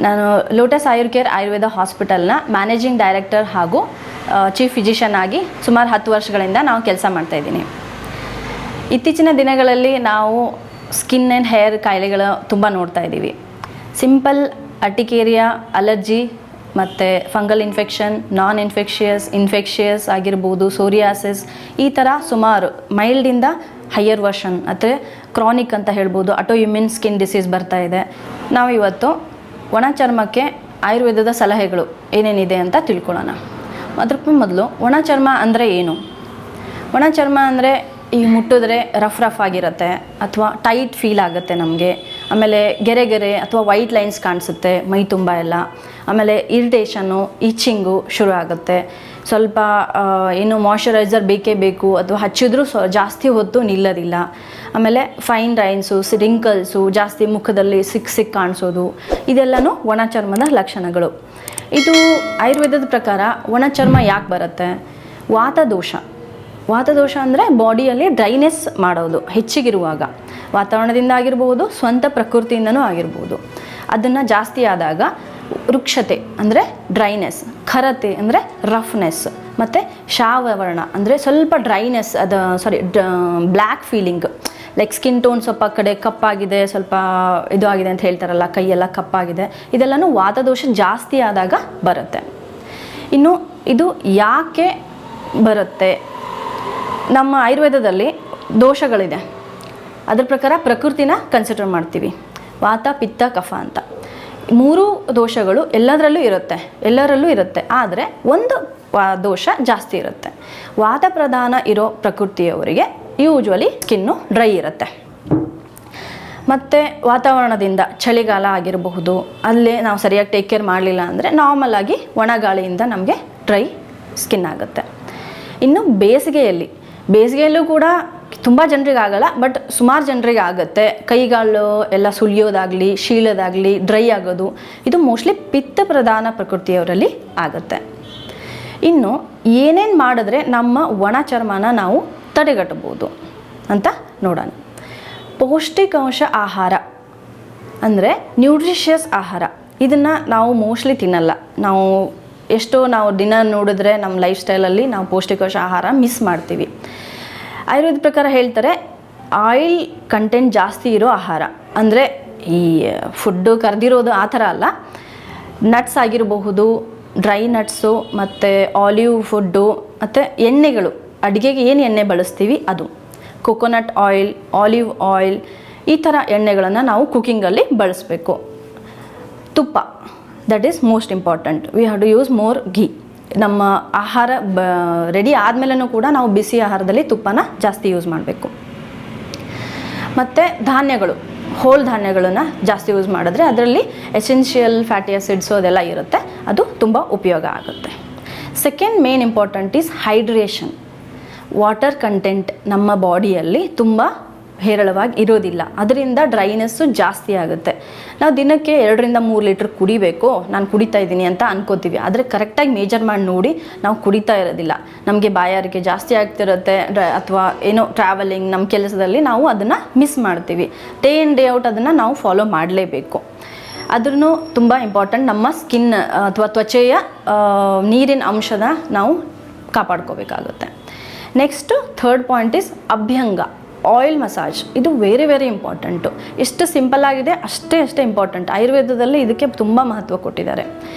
ನಾನು lotus ಆಯುರ್ಕೇರ್ Ayurveda ಹಾಸ್ಪಿಟಲ್ನ managing director ಹಾಗೂ chief physician ಆಗಿ ಸುಮಾರು 10 ವರ್ಷಗಳಿಂದ ನಾವು ಕೆಲಸ ಮಾಡ್ತಾಯಿದ್ದೀನಿ. ಇತ್ತೀಚಿನ ದಿನಗಳಲ್ಲಿ ನಾವು ಸ್ಕಿನ್ ಆ್ಯಂಡ್ ಹೇರ್ ಕಾಯಿಲೆಗಳು ತುಂಬ ನೋಡ್ತಾ ಇದ್ದೀವಿ. ಸಿಂಪಲ್ ಅರ್ಟಿಕೇರಿಯಾ, ಅಲರ್ಜಿ ಮತ್ತು ಫಂಗಲ್ ಇನ್ಫೆಕ್ಷನ್, ನಾನ್ ಇನ್ಫೆಕ್ಷಿಯಸ್ ಆಗಿರ್ಬೋದು, ಸೋರಿಯಾಸಿಸ್, ಈ ಥರ ಸುಮಾರು ಮೈಲ್ಡಿಂದ ಹೈಯರ್ ವರ್ಷನ್ ಅಥವಾ ಕ್ರಾನಿಕ್ ಅಂತ ಹೇಳ್ಬೋದು, ಆಟೋಇಮ್ಯೂನ್ ಸ್ಕಿನ್ ಡಿಸೀಸ್ ಬರ್ತಾ ಇದೆ. ನಾವು ಇವತ್ತು ಒಣ ಚರ್ಮಕ್ಕೆ ಆಯುರ್ವೇದದ ಸಲಹೆಗಳು ಏನೇನಿದೆ ಅಂತ ತಿಳ್ಕೊಳ್ಳೋಣ. ಅದಕ್ಕೂ ಮೊದಲು ಒಣ ಚರ್ಮ ಅಂದರೆ ಏನು? ಒಣ ಚರ್ಮ ಅಂದರೆ ಈಗ ಮುಟ್ಟಿದ್ರೆ ರಫ್ ಆಗಿರುತ್ತೆ ಅಥವಾ ಟೈಟ್ ಫೀಲ್ ಆಗುತ್ತೆ ನಮಗೆ. ಆಮೇಲೆ ಗೆರೆ ಅಥವಾ ವೈಟ್ ಲೈನ್ಸ್ ಕಾಣಿಸುತ್ತೆ ಮೈ ತುಂಬ ಎಲ್ಲ. ಆಮೇಲೆ ಇರಿಟೇಷನ್ನು, ಇಚ್ಚಿಂಗು ಶುರು ಆಗುತ್ತೆ. ಸ್ವಲ್ಪ ಏನು ಮಾಯ್ಶ್ಚರೈಸರ್ ಬೇಕೇ ಬೇಕು ಅಥವಾ ಹಚ್ಚಿದ್ರೂ ಜಾಸ್ತಿ ಹೊತ್ತು ನಿಲ್ಲೋದಿಲ್ಲ. ಆಮೇಲೆ ಫೈನ್ ಲೈನ್ಸು, ರಿಂಕಲ್ಸು, ಜಾಸ್ತಿ ಮುಖದಲ್ಲಿ ಸಿಕ್ ಕಾಣಿಸೋದು, ಇದೆಲ್ಲನೂ ಒಣ ಚರ್ಮದ ಲಕ್ಷಣಗಳು. ಇದು ಆಯುರ್ವೇದದ ಪ್ರಕಾರ ಒಣ ಚರ್ಮ ಯಾಕೆ ಬರುತ್ತೆ? ವಾತದೋಷ ಅಂದರೆ ಬಾಡಿಯಲ್ಲಿ ಡ್ರೈನೆಸ್ ಮಾಡೋದು ಹೆಚ್ಚಿಗಿರುವಾಗ, ವಾತಾವರಣದಿಂದ ಆಗಿರ್ಬೋದು, ಸ್ವಂತ ಪ್ರಕೃತಿಯಿಂದನೂ ಆಗಿರ್ಬೋದು. ಅದನ್ನು ಜಾಸ್ತಿ ಆದಾಗ ವೃಕ್ಷತೆ ಅಂದರೆ ಡ್ರೈನೆಸ್, ಖರತೆ ಅಂದರೆ ರಫ್ನೆಸ್, ಮತ್ತು ಶಾವವರ್ಣ ಅಂದರೆ ಸ್ವಲ್ಪ dryness, black feeling, like skin tone ಸ್ವಲ್ಪ ಕಡೆ ಕಪ್ಪಾಗಿದೆ, ಸ್ವಲ್ಪ ಇದು ಆಗಿದೆ ಅಂತ ಹೇಳ್ತಾರಲ್ಲ, ಕೈಯೆಲ್ಲ ಕಪ್ಪಾಗಿದೆ. ಇದೆಲ್ಲನೂ ವಾತದೋಷ ಜಾಸ್ತಿ ಆದಾಗ ಬರುತ್ತೆ. ಇನ್ನು ಇದು ಯಾಕೆ ಬರುತ್ತೆ? ನಮ್ಮ ಆಯುರ್ವೇದದಲ್ಲಿ ದೋಷಗಳಿದೆ. ಅದ್ರ ಪ್ರಕಾರ ಪ್ರಕೃತಿನ ಕನ್ಸಿಡರ್ ಮಾಡ್ತೀವಿ. ವಾತ, ಪಿತ್ತ, ಕಫ ಅಂತ 3 ದೋಷಗಳು ಎಲ್ಲರಲ್ಲೂ ಇರುತ್ತೆ. ಆದರೆ ಒಂದು ದೋಷ ಜಾಸ್ತಿ ಇರುತ್ತೆ. ವಾತ ಪ್ರಧಾನ ಇರೋ ಪ್ರಕೃತಿಯವರಿಗೆ ಯೂಶ್ವಲಿ ಸ್ಕಿನ್ನು ಡ್ರೈ ಇರುತ್ತೆ. ಮತ್ತು ವಾತಾವರಣದಿಂದ ಚಳಿಗಾಲ ಆಗಿರಬಹುದು, ಅಲ್ಲೇ ನಾವು ಸರಿಯಾಗಿ ಟೇಕ್ ಕೇರ್ ಮಾಡಲಿಲ್ಲ ಅಂದರೆ ನಾರ್ಮಲ್ ಆಗಿ ಒಣ ಗಾಳಿಯಿಂದ ನಮಗೆ ಡ್ರೈ ಸ್ಕಿನ್ ಆಗುತ್ತೆ. ಇನ್ನು ಬೇಸಿಗೆಯಲ್ಲೂ ಕೂಡ ತುಂಬ ಜನರಿಗೆ ಆಗಲ್ಲ, ಬಟ್ ಸುಮಾರು ಜನರಿಗೆ ಆಗುತ್ತೆ. ಕೈಗಾಲು ಎಲ್ಲ ಸುಲಿಯೋದಾಗಲಿ, ಶೀಳೋದಾಗಲಿ, ಡ್ರೈ ಆಗೋದು, ಇದು ಮೋಸ್ಟ್ಲಿ ಪಿತ್ತ ಪ್ರಧಾನ ಪ್ರಕೃತಿಯವರಲ್ಲಿ ಆಗುತ್ತೆ. ಇನ್ನು ಏನೇನು ಮಾಡಿದ್ರೆ ನಮ್ಮ ಒಣ ಚರ್ಮನ ನಾವು ತಡೆಗಟ್ಟಬಹುದು ಅಂತ ನೋಡೋಣ. ಪೌಷ್ಟಿಕಾಂಶ ಆಹಾರ ಅಂದರೆ ನ್ಯೂಟ್ರಿಷಿಯಸ್ ಆಹಾರ, ಇದನ್ನು ನಾವು ಮೋಸ್ಟ್ಲಿ ತಿನ್ನಲ್ಲ. ನಾವು ದಿನ ನೋಡಿದ್ರೆ ನಮ್ಮ ಲೈಫ್ ಸ್ಟೈಲಲ್ಲಿ ನಾವು ಪೌಷ್ಟಿಕಾಂಶ ಆಹಾರ ಮಿಸ್ ಮಾಡ್ತೀವಿ. ಆಯುರ್ವೇದ ಪ್ರಕಾರ ಹೇಳ್ತಾರೆ ಆಯಿಲ್ ಕಂಟೆಂಟ್ ಜಾಸ್ತಿ ಇರೋ ಆಹಾರ ಅಂದರೆ ಈ ಫುಡ್ಡು ಕರೆದಿರೋದು ಆ ಥರ ಅಲ್ಲ. ನಟ್ಸ್ ಆಗಿರಬಹುದು, ಡ್ರೈ ನಟ್ಸು, ಮತ್ತು ಆಲಿವ್ ಫುಡ್ಡು, ಮತ್ತು ಎಣ್ಣೆಗಳು, ಅಡುಗೆಗೆ ಏನು ಎಣ್ಣೆ ಬಳಸ್ತೀವಿ ಅದು, ಕೊಕೊನಟ್ ಆಯಿಲ್, ಆಲಿವ್ ಆಯಿಲ್, ಈ ಥರ ಎಣ್ಣೆಗಳನ್ನು ನಾವು ಕುಕ್ಕಿಂಗಲ್ಲಿ ಬಳಸಬೇಕು. ತುಪ್ಪ, that is most important. We have to use more ghee. ನಮ್ಮ ಆಹಾರ ರೆಡಿ ಆದಮೇಲೂ ಕೂಡ ನಾವು ಬಿಸಿ ಆಹಾರದಲ್ಲಿ ತುಪ್ಪನ ಜಾಸ್ತಿ ಯೂಸ್ ಮಾಡಬೇಕು. ಮತ್ತು ಧಾನ್ಯಗಳು, ಹೋಲ್ ಧಾನ್ಯಗಳನ್ನು ಜಾಸ್ತಿ ಯೂಸ್ ಮಾಡಿದ್ರೆ ಅದರಲ್ಲಿ ಎಸೆನ್ಷಿಯಲ್ ಫ್ಯಾಟಿ ಆಸಿಡ್ಸು ಅದೆಲ್ಲ ಇರುತ್ತೆ, ಅದು ತುಂಬ ಉಪಯೋಗ ಆಗುತ್ತೆ. Second main important is hydration. Water content ನಮ್ಮ ಬಾಡಿಯಲ್ಲಿ ತುಂಬ ಹೇರಳವಾಗಿ ಇರೋದಿಲ್ಲ, ಅದರಿಂದ ಡ್ರೈನೆಸ್ಸು ಜಾಸ್ತಿ ಆಗುತ್ತೆ. ನಾವು ದಿನಕ್ಕೆ 2-3 ಲೀಟ್ರ್ ಕುಡಿಬೇಕು, ನಾನು ಕುಡಿತಾ ಇದ್ದೀನಿ ಅಂತ ಅನ್ಕೋತೀವಿ. ಆದರೆ ಕರೆಕ್ಟಾಗಿ ಮೇಜರ್ ಮಾಡಿ ನೋಡಿ ನಾವು ಕುಡಿತಾ ಇರೋದಿಲ್ಲ. ನಮಗೆ ಬಾಯಾರಿಕೆ ಜಾಸ್ತಿ ಆಗ್ತಿರುತ್ತೆ, ಅಥವಾ ಏನೋ ಟ್ರಾವೆಲಿಂಗ್, ನಮ್ಮ ಕೆಲಸದಲ್ಲಿ ನಾವು ಅದನ್ನು ಮಿಸ್ ಮಾಡ್ತೀವಿ. ಡೇ ಇನ್ ಡೇ ಔಟ್ ಅದನ್ನು ನಾವು ಫಾಲೋ ಮಾಡಲೇಬೇಕು. ಅದ್ರೂ ತುಂಬ ಇಂಪಾರ್ಟೆಂಟ್. ನಮ್ಮ ಸ್ಕಿನ್ ಅಥವಾ ತ್ವಚೆಯ ನೀರಿನ ಅಂಶದ ನಾವು ಕಾಪಾಡ್ಕೋಬೇಕಾಗುತ್ತೆ. Next third point is abhyanga, oil massage. ಇದು ವೆರಿ ಇಂಪಾರ್ಟೆಂಟು. ಎಷ್ಟು ಸಿಂಪಲ್ ಆಗಿದೆ ಅಷ್ಟೇ ಇಂಪಾರ್ಟೆಂಟ್. ಆಯುರ್ವೇದದಲ್ಲಿ ಇದಕ್ಕೆ ತುಂಬ ಮಹತ್ವ ಕೊಟ್ಟಿದ್ದಾರೆ.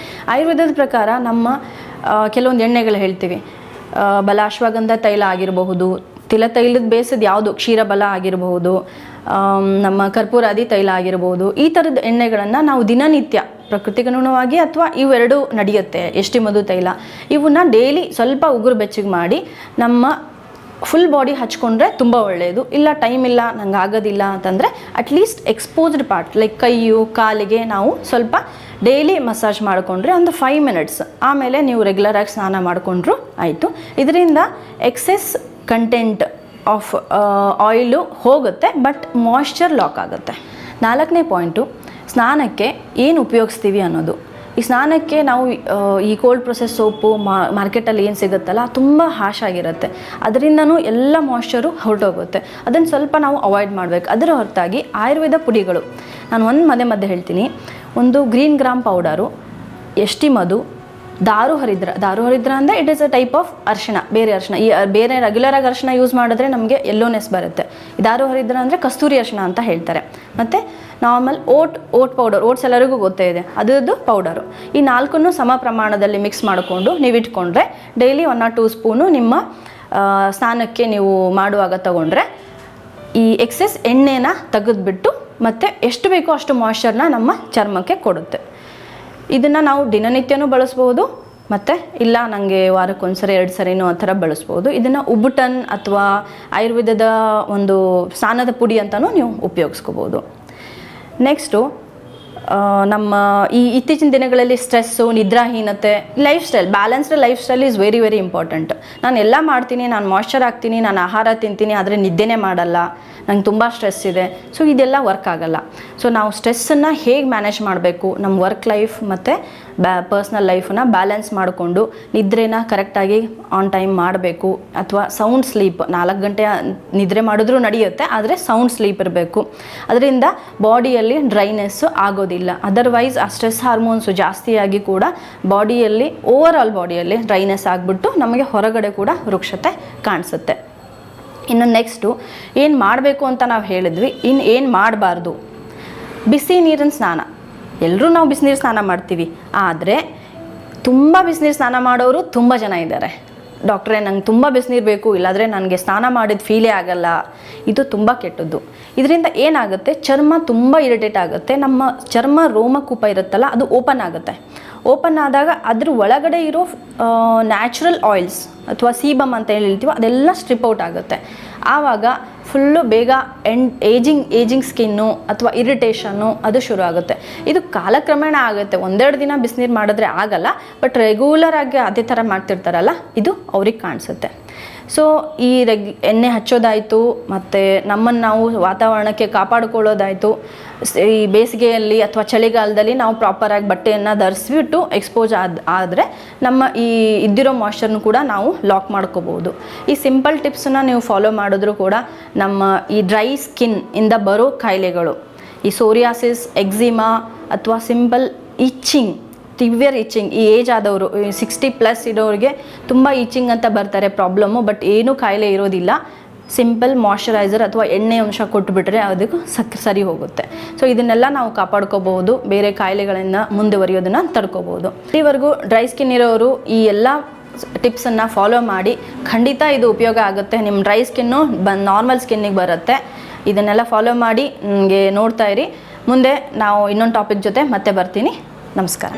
ಆಯುರ್ವೇದದ ಪ್ರಕಾರ ನಮ್ಮ ಕೆಲವೊಂದು ಎಣ್ಣೆಗಳು ಹೇಳ್ತೀವಿ, ಬಲ ಅಶ್ವಗಂಧ ತೈಲ ಆಗಿರಬಹುದು, ತಿಲತೈಲದ ಬೇಸದ ಯಾವುದು ಕ್ಷೀರಬಲ ಆಗಿರಬಹುದು, ನಮ್ಮ ಕರ್ಪೂರಾದಿ ತೈಲ ಆಗಿರಬಹುದು, ಈ ಥರದ ಎಣ್ಣೆಗಳನ್ನು ನಾವು ದಿನನಿತ್ಯ ಪ್ರಕೃತಿಗನುಗುಣವಾಗಿ ಅಥವಾ ಇವೆರಡು ನಡೆಯುತ್ತೆ, ಎಷ್ಟಿ ಮಧು ತೈಲ, ಇವನ್ನ ಡೈಲಿ ಸ್ವಲ್ಪ ಉಗುರು ಬೆಚ್ಚಗೆ ಮಾಡಿ ನಮ್ಮ ಫುಲ್ ಬಾಡಿ ಹಚ್ಕೊಂಡ್ರೆ ತುಂಬ ಒಳ್ಳೆಯದು. ಇಲ್ಲ ಟೈಮ್ ಇಲ್ಲ, ನಂಗೆ ಆಗೋದಿಲ್ಲ ಅಂತಂದರೆ ಅಟ್ಲೀಸ್ಟ್ ಎಕ್ಸ್ಪೋಸ್ಡ್ ಪಾರ್ಟ್ ಲೈಕ್ ಕೈಯು ಕಾಲಿಗೆ ನಾವು ಸ್ವಲ್ಪ ಡೈಲಿ ಮಸಾಜ್ ಮಾಡಿಕೊಂಡ್ರೆ ಒಂದು 5 ಮಿನಿಟ್ಸ್, ಆಮೇಲೆ ನೀವು ರೆಗ್ಯುಲರಾಗಿ ಸ್ನಾನ ಮಾಡಿಕೊಂಡ್ರು ಆಯಿತು. ಇದರಿಂದ ಎಕ್ಸೆಸ್ ಕಂಟೆಂಟ್ ಆಫ್ ಆಯಿಲು ಹೋಗುತ್ತೆ, ಬಟ್ ಮಾಯ್ಶ್ಚರ್ ಲಾಕ್ ಆಗುತ್ತೆ. 4ನೇ ಪಾಯಿಂಟು, ಸ್ನಾನಕ್ಕೆ ಏನು ಉಪಯೋಗಿಸ್ತೀವಿ ಅನ್ನೋದು. ಈ ಸ್ನಾನಕ್ಕೆ ನಾವು ಈ ಕೋಲ್ಡ್ ಪ್ರೊಸೆಸ್ ಸೋಪು ಮಾರ್ಕೆಟಲ್ಲಿ ಏನು ಸಿಗುತ್ತಲ್ಲ ತುಂಬ ಹಾಶ್ ಆಗಿರುತ್ತೆ, ಅದರಿಂದನೂ ಎಲ್ಲ ಮಾಯ್ಶ್ಚರು ಹೊರಟೋಗುತ್ತೆ. ಅದನ್ನು ಸ್ವಲ್ಪ ನಾವು ಅವಾಯ್ಡ್ ಮಾಡಬೇಕು. ಅದರ ಹೊರತಾಗಿ ಆಯುರ್ವೇದ ಪುಡಿಗಳು, ನಾನು ಒಂದು ಮಧ್ಯೆ ಹೇಳ್ತೀನಿ, ಒಂದು ಗ್ರೀನ್ ಗ್ರಾಮ್ ಪೌಡರು, ಎಷ್ಟಿ ಮಧು, ದಾರು ಹರಿದ್ರ ಅಂದರೆ it is a type of ಅರಿಶಿಣ, ಬೇರೆ ಅರಿಶಿಣ. ಈ ಬೇರೆ ರೆಗ್ಯುಲರಾಗಿ ಅರಿಶಿಣ ಯೂಸ್ ಮಾಡಿದ್ರೆ ನಮಗೆ ಯೆಲ್ಲೋನೆಸ್ ಬರುತ್ತೆ. ದಾರು ಹರಿದ್ರ ಅಂದರೆ ಕಸ್ತೂರಿ ಅರಿಶಿಣ ಅಂತ ಹೇಳ್ತಾರೆ. ಮತ್ತು ನಾರ್ಮಲ್ ಓಟ್ ಪೌಡರ್, ಓಟ್ಸ್ ಎಲ್ಲರಿಗೂ ಗೊತ್ತೇ ಇದೆ, ಅದರದ್ದು ಪೌಡರು. ಈ 4 ಸಮ ಪ್ರಮಾಣದಲ್ಲಿ ಮಿಕ್ಸ್ ಮಾಡಿಕೊಂಡು ನೀವು ಇಟ್ಕೊಂಡ್ರೆ ಡೈಲಿ 1 or 2 ಸ್ಪೂನು ನಿಮ್ಮ ಸ್ನಾನಕ್ಕೆ ನೀವು ಮಾಡುವಾಗ ತಗೊಂಡ್ರೆ ಈ ಎಕ್ಸೆಸ್ ಎಣ್ಣೆನ ತೆಗೆದುಬಿಟ್ಟು ಮತ್ತು ಎಷ್ಟು ಬೇಕೋ ಅಷ್ಟು ಮಾಯ್ಶ್ಚರ್ನ ನಮ್ಮ ಚರ್ಮಕ್ಕೆ ಕೊಡುತ್ತೆ. ಇದನ್ನು ನಾವು ದಿನನಿತ್ಯನೂ ಬಳಸ್ಬೋದು, ಮತ್ತು ಇಲ್ಲ ನನಗೆ ವಾರಕ್ಕೊಂದ್ಸರಿ 2 ಸರಿನೂ ಆ ಥರ ಬಳಸ್ಬೋದು. ಇದನ್ನು ಉಬ್ಬುಟನ್ ಅಥವಾ ಆಯುರ್ವೇದದ ಒಂದು ಸ್ನಾನದ ಪುಡಿ ಅಂತಲೂ ನೀವು ಉಪಯೋಗಿಸ್ಕೋಬೋದು. ನೆಕ್ಸ್ಟು ನಮ್ಮ ಈ ಇತ್ತೀಚಿನ ದಿನಗಳಲ್ಲಿ ಸ್ಟ್ರೆಸ್ಸು, ನಿದ್ರಾಹೀನತೆ, balanced life style is very very important. ನಾನು ಎಲ್ಲ ಮಾಡ್ತೀನಿ, ನಾನು ಮಾಯ್ಶ್ಚರ್ ಆಗ್ತೀನಿ, ನಾನು ಆಹಾರ ತಿಂತೀನಿ, ಆದರೆ ನಿದ್ದೆನೇ ಮಾಡಲ್ಲ, ನಂಗೆ ತುಂಬ ಸ್ಟ್ರೆಸ್ ಇದೆ. ಸೊ ಇದೆಲ್ಲ ವರ್ಕ್ ಆಗಲ್ಲ. ಸೊ ನಾವು ಸ್ಟ್ರೆಸ್ಸನ್ನು ಹೇಗೆ ಮ್ಯಾನೇಜ್ ಮಾಡಬೇಕು, ನಮ್ಮ ವರ್ಕ್ ಲೈಫ್ ಮತ್ತು ಪರ್ಸ್ನಲ್ ಲೈಫನ್ನ ಬ್ಯಾಲೆನ್ಸ್ ಮಾಡಿಕೊಂಡು ನಿದ್ರೆನ ಕರೆಕ್ಟಾಗಿ ಆನ್ ಟೈಮ್ ಮಾಡಬೇಕು. ಅಥವಾ ಸೌಂಡ್ ಸ್ಲೀಪ್, 4 ಗಂಟೆ ನಿದ್ರೆ ಮಾಡಿದ್ರೂ ನಡೆಯುತ್ತೆ, ಆದರೆ ಸೌಂಡ್ ಸ್ಲೀಪ್ ಇರಬೇಕು. ಅದರಿಂದ ಬಾಡಿಯಲ್ಲಿ ಡ್ರೈನೆಸ್ಸು ಆಗೋದಿಲ್ಲ. ಅದರ್ವೈಸ್ ಆ ಸ್ಟ್ರೆಸ್ ಹಾರ್ಮೋನ್ಸು ಜಾಸ್ತಿಯಾಗಿ ಕೂಡ ಓವರ್ ಆಲ್ ಬಾಡಿಯಲ್ಲಿ ಡ್ರೈನೆಸ್ ಆಗಿಬಿಟ್ಟು ನಮಗೆ ಹೊರಗಡೆ ಕೂಡ ವೃಕ್ಷತೆ ಕಾಣಿಸುತ್ತೆ. ಇನ್ನು ನೆಕ್ಸ್ಟು ಏನು ಮಾಡಬೇಕು ಅಂತ ನಾವು ಹೇಳಿದ್ವಿ. ಏನು ಮಾಡಬಾರ್ದು, ಬಿಸಿ ನೀರಿನ ಸ್ನಾನ. ಎಲ್ಲರೂ ನಾವು ಬಿಸಿನೀರು ಸ್ನಾನ ಮಾಡ್ತೀವಿ, ಆದರೆ ತುಂಬ ಬಿಸಿನೀರು ಸ್ನಾನ ಮಾಡೋರು ತುಂಬ ಜನ ಇದ್ದಾರೆ. ಡಾಕ್ಟ್ರೇ ನಂಗೆ ತುಂಬ ಬಿಸಿನೀರು ಬೇಕು, ಇಲ್ಲಾಂದರೆ ನನಗೆ ಸ್ನಾನ ಮಾಡಿದ ಫೀಲೇ ಆಗಲ್ಲ. ಇದು ತುಂಬ ಕೆಟ್ಟದ್ದು. ಇದರಿಂದ ಏನಾಗುತ್ತೆ, ಚರ್ಮ ತುಂಬ ಇರಿಟೇಟ್ ಆಗುತ್ತೆ. ನಮ್ಮ ಚರ್ಮ ರೋಮಕೂಪ ಇರುತ್ತಲ್ಲ, ಅದು ಓಪನ್ ಆಗುತ್ತೆ. ಓಪನ್ ಆದಾಗ ಅದ್ರ ಒಳಗಡೆ ಇರೋ ನ್ಯಾಚುರಲ್ ಆಯಿಲ್ಸ್ ಅಥವಾ ಸೀಬಮ್ ಅಂತ ಹೇಳ್ತೀವೋ ಅದೆಲ್ಲ ಸ್ಟ್ರಿಪ್ ಔಟ್ ಆಗುತ್ತೆ. ಆವಾಗ ಫುಲ್ಲು ಬೇಗ ಏಜಿಂಗ್ ಸ್ಕಿನ್ನು ಅಥವಾ ಇರಿಟೇಷನ್ನು ಅದು ಶುರು ಆಗುತ್ತೆ. ಇದು ಕಾಲಕ್ರಮೇಣ ಆಗುತ್ತೆ. 1-2 ದಿನ ಬಿಸಿನೀರು ಮಾಡಿದ್ರೆ ಆಗಲ್ಲ, ಬಟ್ ರೆಗ್ಯುಲರಾಗಿ ಅದೇ ಥರ ಮಾಡ್ತಿರ್ತಾರಲ್ಲ, ಇದು ಅವ್ರಿಗೆ ಕಾಣಿಸುತ್ತೆ. ಸೊ ಈ ಎಣ್ಣೆ ಹಚ್ಚೋದಾಯಿತು, ಮತ್ತು ನಮ್ಮನ್ನು ನಾವು ವಾತಾವರಣಕ್ಕೆ ಕಾಪಾಡಿಕೊಳ್ಳೋದಾಯಿತು. ಈ ಬೇಸಿಗೆಯಲ್ಲಿ ಅಥವಾ ಚಳಿಗಾಲದಲ್ಲಿ ನಾವು ಪ್ರಾಪರಾಗಿ ಬಟ್ಟೆಯನ್ನು ಧರಿಸ್ಬಿಟ್ಟು ಎಕ್ಸ್ಪೋಸ್ ಆದರೆ ನಮ್ಮ ಈ ಇದ್ದಿರೋ ಮಾಯ್ಶ್ಚರ್ನು ಕೂಡ ನಾವು ಲಾಕ್ ಮಾಡ್ಕೋಬೋದು. ಈ ಸಿಂಪಲ್ ಟಿಪ್ಸನ್ನು ನೀವು ಫಾಲೋ ಮಾಡಿದ್ರೂ ಕೂಡ ನಮ್ಮ ಈ ಡ್ರೈ ಸ್ಕಿನ್ ಇಂದ ಬರೋ ಕಾಯಿಲೆಗಳು, ಈ ಸೋರಿಯಾಸಿಸ್, ಎಕ್ಸಿಮಾ ಅಥವಾ ಸಿಂಪಲ್ ಇಚ್ಚಿಂಗ್, ಸಿವಿಯರ್ ಇಚ್ಚಿಂಗ್, ಈ ಏಜ್ ಆದವರು 60+ ಇರೋರಿಗೆ ತುಂಬ ಈಚಿಂಗ್ ಅಂತ ಬರ್ತಾರೆ ಪ್ರಾಬ್ಲಮ್ಮು, ಬಟ್ ಏನೂ ಕಾಯಿಲೆ ಇರೋದಿಲ್ಲ. ಸಿಂಪಲ್ ಮಾಯ್ಶ್ಚರೈಸರ್ ಅಥವಾ ಎಣ್ಣೆ ಅಂಶ ಕೊಟ್ಟುಬಿಟ್ರೆ ಅದಕ್ಕೂ ಸರಿ ಹೋಗುತ್ತೆ. ಸೊ ಇದನ್ನೆಲ್ಲ ನಾವು ಕಾಪಾಡ್ಕೋಬಹುದು, ಬೇರೆ ಕಾಯಿಲೆಗಳನ್ನು ಮುಂದುವರಿಯೋದನ್ನು ತಡ್ಕೋಬಹುದು. ಇಲ್ಲಿವರೆಗೂ ಡ್ರೈ ಸ್ಕಿನ್ ಇರೋರು ಈ ಎಲ್ಲ ಟಿಪ್ಸನ್ನು ಫಾಲೋ ಮಾಡಿ, ಖಂಡಿತ ಇದು ಉಪಯೋಗ ಆಗುತ್ತೆ. ನಿಮ್ಮ ಡ್ರೈ ಸ್ಕಿನ್ನು ನಾರ್ಮಲ್ ಸ್ಕಿನ್ನಿಗೆ ಬರುತ್ತೆ. ಇದನ್ನೆಲ್ಲ ಫಾಲೋ ಮಾಡಿ ನನಗೆ ನೋಡ್ತಾ ಇರಿ. ಮುಂದೆ ನಾವು ಇನ್ನೊಂದು ಟಾಪಿಕ್ ಜೊತೆ ಮತ್ತೆ ಬರ್ತೀನಿ. ನಮಸ್ಕಾರ.